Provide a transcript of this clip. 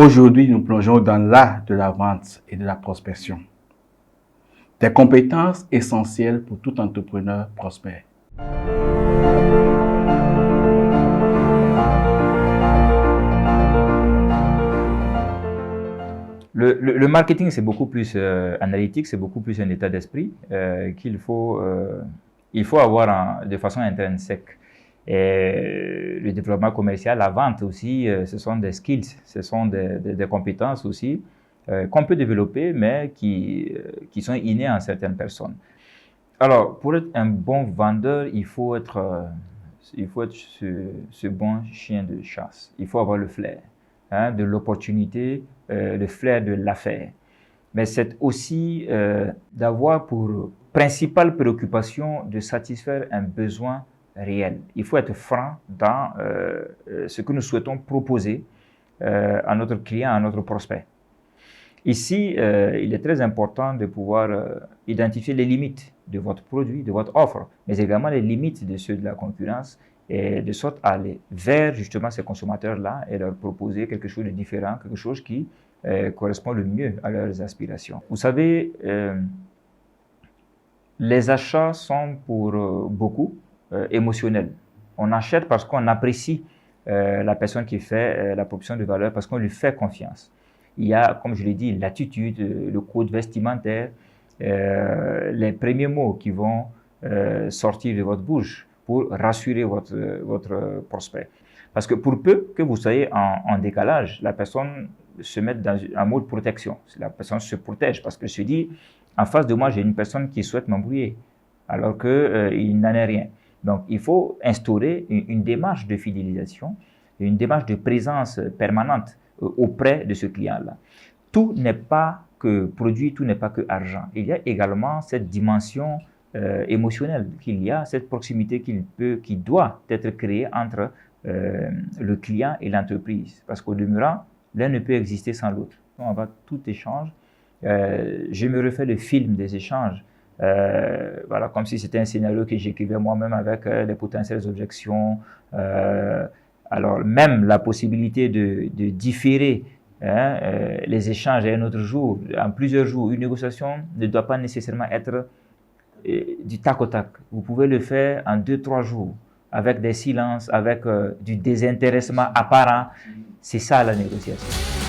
Aujourd'hui, nous plongeons dans l'art de la vente et de la prospection. Des compétences essentielles pour tout entrepreneur prospère. Le marketing, c'est beaucoup plus analytique, c'est beaucoup plus un état d'esprit qu'il faut, il faut avoir de façon intrinsèque. Et le développement commercial, la vente aussi, ce sont des skills, ce sont des compétences aussi qu'on peut développer, mais qui sont innées en certaines personnes. Alors, pour être un bon vendeur, il faut être ce bon chien de chasse. Il faut avoir le flair de l'opportunité, le flair de l'affaire. Mais c'est aussi d'avoir pour principale préoccupation de satisfaire un besoin réel. Il faut être franc dans ce que nous souhaitons proposer à notre client, à notre prospect. Ici, il est très important de pouvoir identifier les limites de votre produit, de votre offre, mais également les limites de ceux de la concurrence, et de sorte à aller vers justement ces consommateurs-là et leur proposer quelque chose de différent, quelque chose qui correspond le mieux à leurs aspirations. Vous savez, les achats sont pour beaucoup émotionnels. On achète parce qu'on apprécie la personne qui fait la proposition de valeur, parce qu'on lui fait confiance. Il y a, comme je l'ai dit, l'attitude, le code vestimentaire, les premiers mots qui vont sortir de votre bouche pour rassurer votre prospect. Parce que pour peu que vous soyez en décalage, la personne se met dans un mode protection. La personne se protège parce qu'elle se dit, en face de moi, j'ai une personne qui souhaite m'embrouiller, alors qu'il n'en est rien. Donc, il faut instaurer une démarche de fidélisation, une démarche de présence permanente auprès de ce client-là. Tout n'est pas que produit, tout n'est pas que argent. Il y a également cette dimension émotionnelle qu'il y a, cette proximité qui doit être créée entre le client et l'entreprise. Parce qu'au demeurant, l'un ne peut exister sans l'autre. On va tout échange. Je me refais le film des échanges. Voilà, comme si c'était un scénario que j'écrivais moi-même avec les potentielles objections. Alors, même la possibilité de différer les échanges à un autre jour, en plusieurs jours. Une négociation ne doit pas nécessairement être du tac au tac. Vous pouvez le faire en 2-3 jours, avec des silences, avec du désintéressement apparent. C'est ça la négociation.